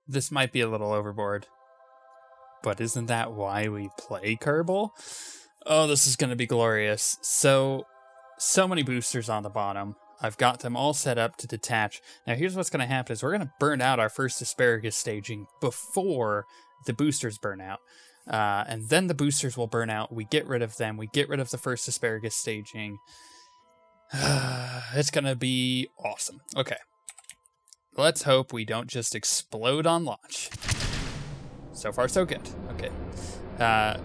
This might be a little overboard, but isn't that why we play Kerbal? Oh, this is going to be glorious. So many boosters on the bottom. I've got them all set up to detach. Now here's what's going to happen is we're going to burn out our first asparagus staging before the boosters burn out. And then the boosters will burn out. We get rid of them. We get rid of the first asparagus staging. It's going to be awesome. Okay. Let's hope we don't just explode on launch. So far, so good. Okay. A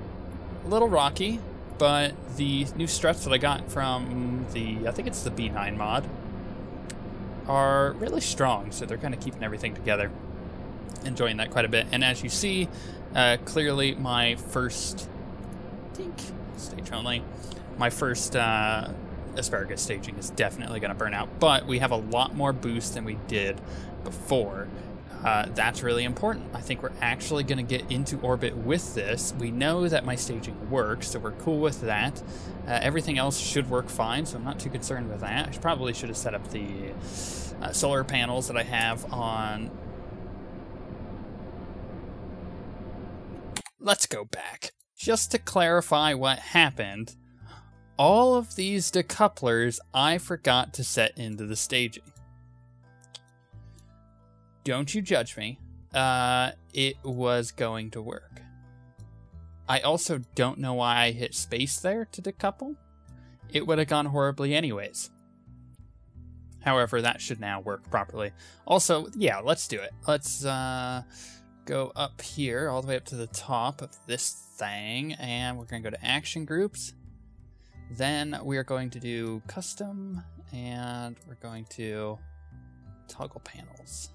little rocky, but the new struts that I got from the, I think it's the B9 mod, are really strong. So they're kind of keeping everything together. Enjoying that quite a bit. And as you see, clearly my first, I think, stage only, my first asparagus staging is definitely going to burn out, but we have a lot more boost than we did before. That's really important. I think we're actually going to get into orbit with this. We know that my staging works, so we're cool with that. Everything else should work fine, so I'm not too concerned with that. I probably should have set up the solar panels that I have on. Let's go back. Just to clarify what happened, all of these decouplers I forgot to set into the staging. Don't you judge me. It was going to work. I also don't know why I hit space there to decouple. It would have gone horribly anyways. However, that should now work properly. Also, yeah, let's do it. Let's go up here, all the way up to the top of this thing, and we're going to go to action groups. Then we are going to do custom, and we're going to toggle panels.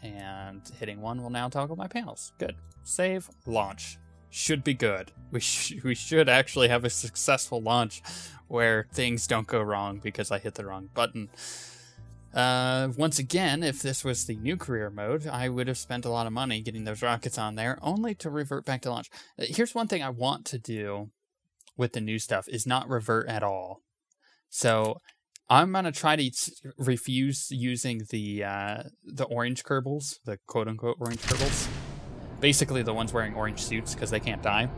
And hitting one will now toggle my panels. Good. Save, launch. Should be good. We should actually have a successful launch where things don't go wrong because I hit the wrong button. Once again, if this was the new career mode, I would have spent a lot of money getting those rockets on there, only to revert back to launch. Here's one thing I want to do with the new stuff is not revert at all. So I'm going to try to refuse using the orange Kerbals, the quote-unquote orange Kerbals. Basically the ones wearing orange suits because they can't die.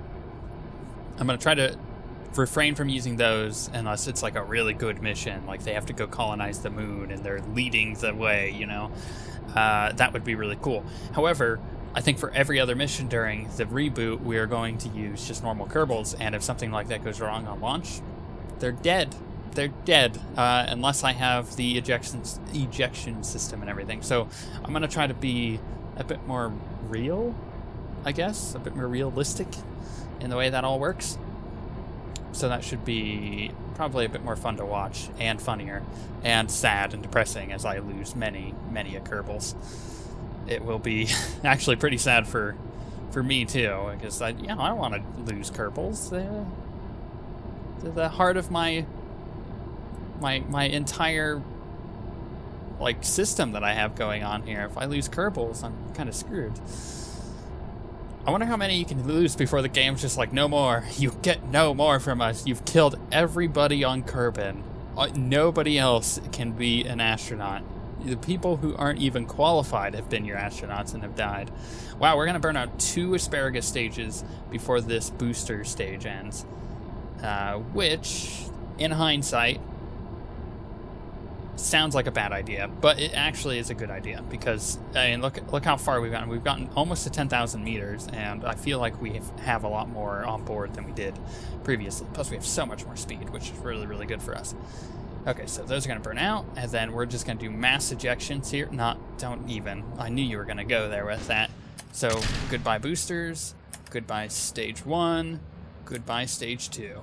I'm going to try to refrain from using those unless it's like a really good mission, like they have to go colonize the moon and they're leading the way, you know. That would be really cool. However, I think for every other mission during the reboot, we are going to use just normal Kerbals, and if something like that goes wrong on launch, they're dead. They're dead, unless I have the ejection system and everything. So I'm going to try to be a bit more real, I guess, a bit more realistic in the way that all works. So that should be probably a bit more fun to watch, and funnier, and sad and depressing as I lose many a Kerbals. It will be actually pretty sad for me too, because I don't want to lose Kerbals. They're the heart of my entire like system that I have going on here. If I lose Kerbals, I'm kind of screwed. I wonder how many you can lose before the game's just like, no more. You get no more from us. You've killed everybody on Kerbin. Nobody else can be an astronaut. The people who aren't even qualified have been your astronauts and have died. Wow, we're going to burn out 2 asparagus stages before this booster stage ends. Which, in hindsight, sounds like a bad idea, but it actually is a good idea because, I mean, look how far we've gotten. We've gotten almost to 10,000 meters, and I feel like we have a lot more on board than we did previously. Plus, we have so much more speed, which is really, really good for us. Okay, so those are going to burn out, and then we're just going to do mass ejections here. Don't even. I knew you were going to go there with that. So, goodbye boosters, goodbye stage 1, goodbye stage 2.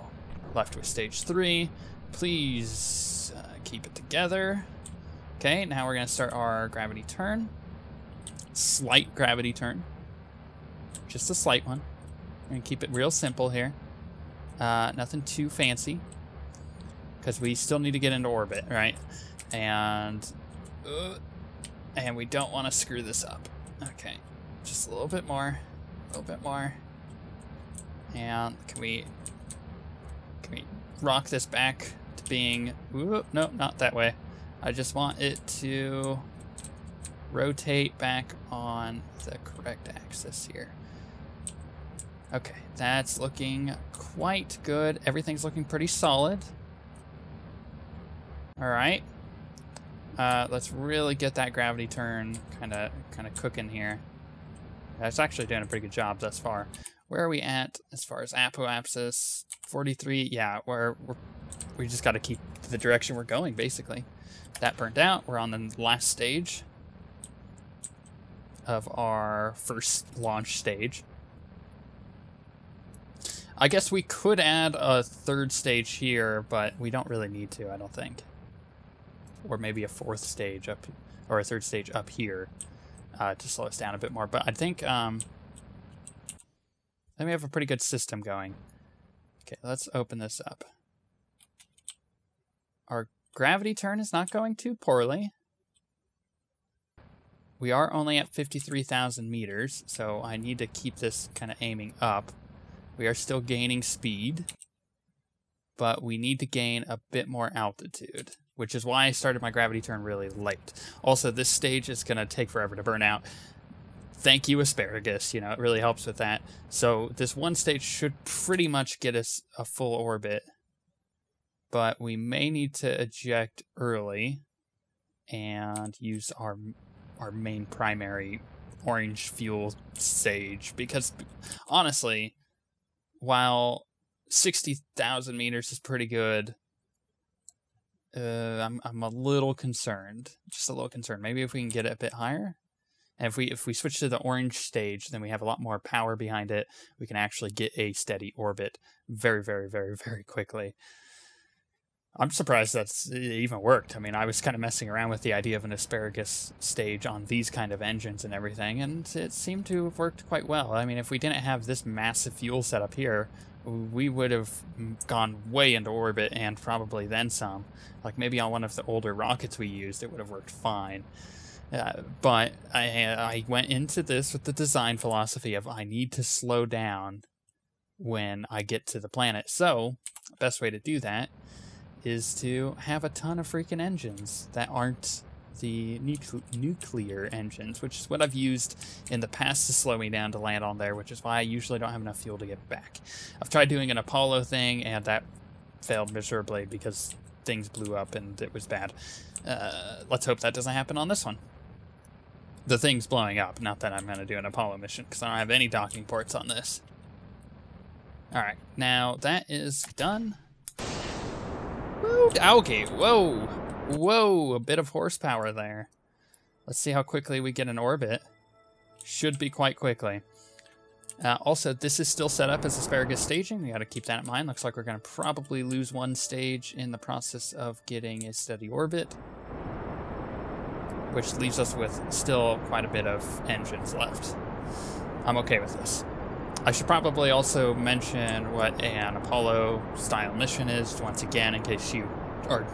Left with stage 3. Please keep it together. Okay, now we're going to start our gravity turn. Slight gravity turn. Just a slight one. We're going to keep it real simple here. Nothing too fancy, because we still need to get into orbit, right? And we don't want to screw this up. Okay, just a little bit more, and can we rock this back to being... Ooh, no, not that way. I just want it to rotate back on the correct axis here. Okay, that's looking quite good. Everything's looking pretty solid. All right. Let's really get that gravity turn kind of cooking here. That's actually doing a pretty good job thus far. Where are we at as far as apoapsis? 43. Yeah, we just got to keep the direction we're going, basically. That burnt out. We're on the last stage of our first launch stage. I guess we could add a third stage here, but we don't really need to, I don't think. Or maybe a fourth stage up, or a third stage up here to slow us down a bit more. But I think then we have a pretty good system going. Okay, let's open this up. Our gravity turn is not going too poorly. We are only at 53,000 meters, so I need to keep this kind of aiming up. We are still gaining speed, but we need to gain a bit more altitude, which is why I started my gravity turn really late. Also, this stage is going to take forever to burn out. Thank you, asparagus. You know, it really helps with that. So this one stage should pretty much get us a full orbit, but we may need to eject early and use our main primary orange fuel stage, because honestly, while 60,000 meters is pretty good, I'm a little concerned. Just a little concerned. Maybe if we can get it a bit higher. And if we switch to the orange stage, then we have a lot more power behind it. We can actually get a steady orbit very, very, very, very quickly. I'm surprised that's even worked. I mean, I was kind of messing around with the idea of an asparagus stage on these kind of engines and everything, and it seemed to have worked quite well. I mean, if we didn't have this massive fuel setup here, we would have gone way into orbit and probably then some. Like maybe on one of the older rockets we used, it would have worked fine. But I went into this with the design philosophy of I need to slow down when I get to the planet. So the best way to do that is to have a ton of freaking engines that aren't the nuclear engines, which is what I've used in the past to slow me down to land on there, which is why I usually don't have enough fuel to get back. I've tried doing an Apollo thing, and that failed miserably because things blew up and it was bad. Let's hope that doesn't happen on this one. The thing's blowing up, not that I'm going to do an Apollo mission, because I don't have any docking ports on this. Alright, now that is done. Woo! Okay, whoa! Whoa, a bit of horsepower there. Let's see how quickly we get in orbit. Should be quite quickly. Also, this is still set up as asparagus staging. We got to keep that in mind. Looks like we're going to probably lose one stage in the process of getting a steady orbit, which leaves us with still quite a bit of engines left. I'm okay with this. I should probably also mention what an Apollo-style mission is, once again, in case you are,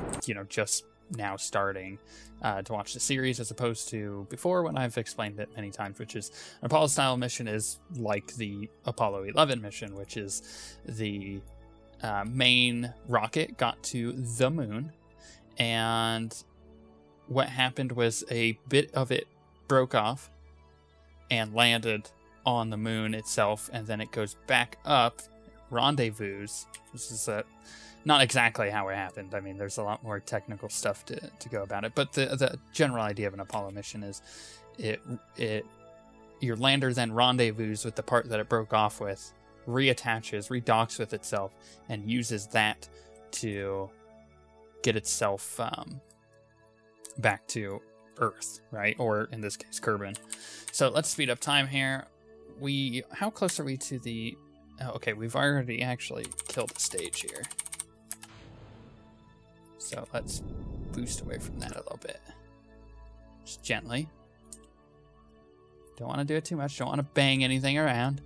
just now starting to watch the series, as opposed to before when I've explained it many times, which is an Apollo-style mission is like the Apollo 11 mission, which is the main rocket got to the moon, and what happened was a bit of it broke off and landed on the moon itself, and then it goes back up, rendezvous. This is not exactly how it happened. I mean, there's a lot more technical stuff to go about it, but the general idea of an Apollo mission is your lander then rendezvous with the part that it broke off with, reattaches, redocks with itself, and uses that to get itself back to Earth, right? Or in this case, Kerbin. So let's speed up time here. How close are we to the... Oh, okay, we've already actually killed a stage here. So let's boost away from that a little bit. Just gently. Don't want to do it too much. Don't want to bang anything around.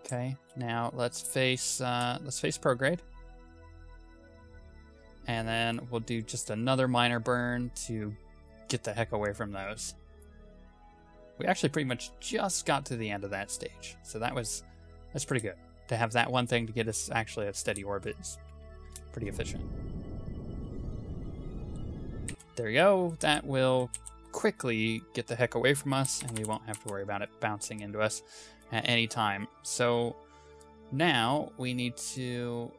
Okay, now let's face prograde. And then we'll do just another minor burn to get the heck away from those. We actually pretty much just got to the end of that stage. So that's pretty good. To have that one thing to get us actually a steady orbit is pretty efficient. There we go. That will quickly get the heck away from us, and we won't have to worry about it bouncing into us at any time. So now we need to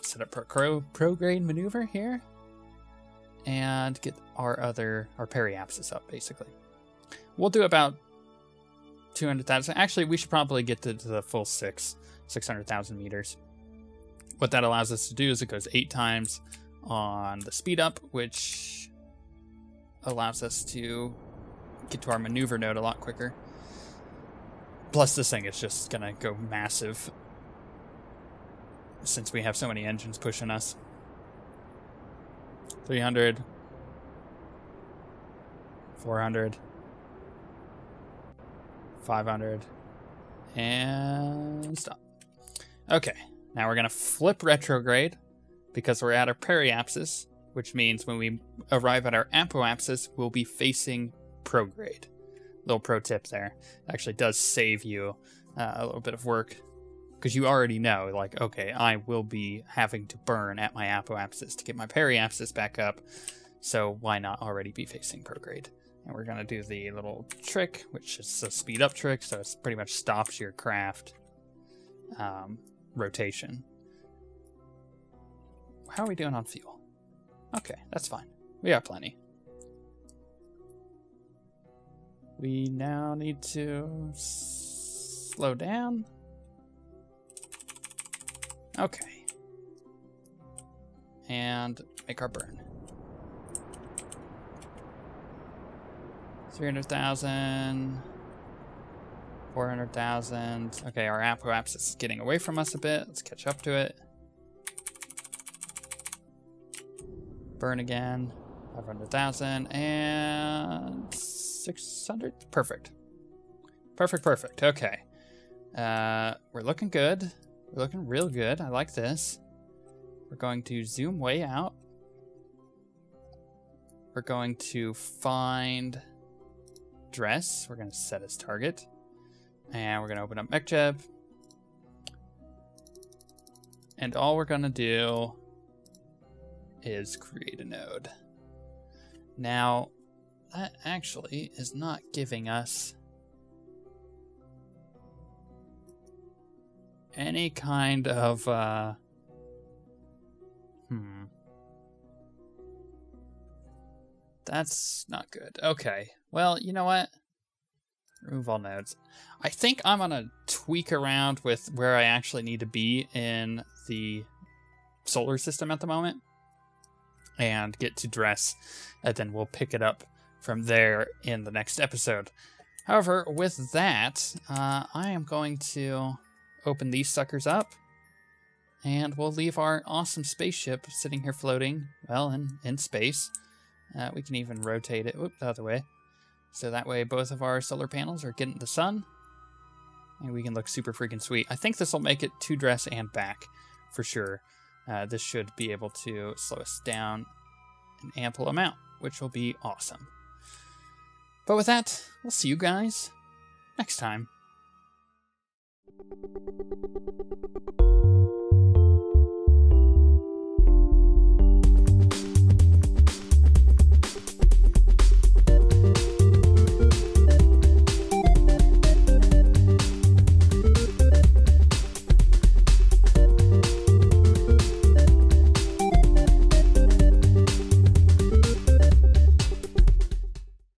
set up our prograde maneuver here and get our periapsis up, basically. We'll do about 200,000. Actually, we should probably get to the full 600,000 meters. What that allows us to do is it goes 8 times on the speed up, which allows us to get to our maneuver node a lot quicker. Plus, this thing is just gonna go massive since we have so many engines pushing us. 300, 400, 500, and stop. Okay, now we're gonna flip retrograde because we're at our periapsis, which means when we arrive at our apoapsis, we'll be facing prograde. Little pro tip there. Actually does save you a little bit of work, because you already know, like, okay, I will be having to burn at my apoapsis to get my periapsis back up, so why not already be facing prograde? And we're going to do the little trick, which is a speed up trick, so it pretty much stops your craft rotation. How are we doing on fuel? Okay, that's fine. We got plenty. We now need to slow down. Okay. And make our burn. 300,000. 400,000. Okay, our apoapsis is getting away from us a bit. Let's catch up to it. Burn again. 500,000 and 600. Perfect. Perfect. Okay. We're looking good. We're looking real good. I like this. We're going to zoom way out. We're going to find dress. We're going to set as target. And we're going to open up MechJeb. And all we're going to do is create a node. Now, that actually is not giving us any kind of, That's not good. Okay. Well, you know what? Remove all nodes. I think I'm gonna tweak around with where I actually need to be in the solar system at the moment and get to dress, and then we'll pick it up from there in the next episode. However, with that, I am going to open these suckers up, and we'll leave our awesome spaceship sitting here floating, well, in space. We can even rotate it the other way, so that way both of our solar panels are getting the sun, and we can look super freaking sweet. I think this will make it to dress and back, for sure. This should be able to slow us down an ample amount, which will be awesome. But with that, we'll see you guys next time.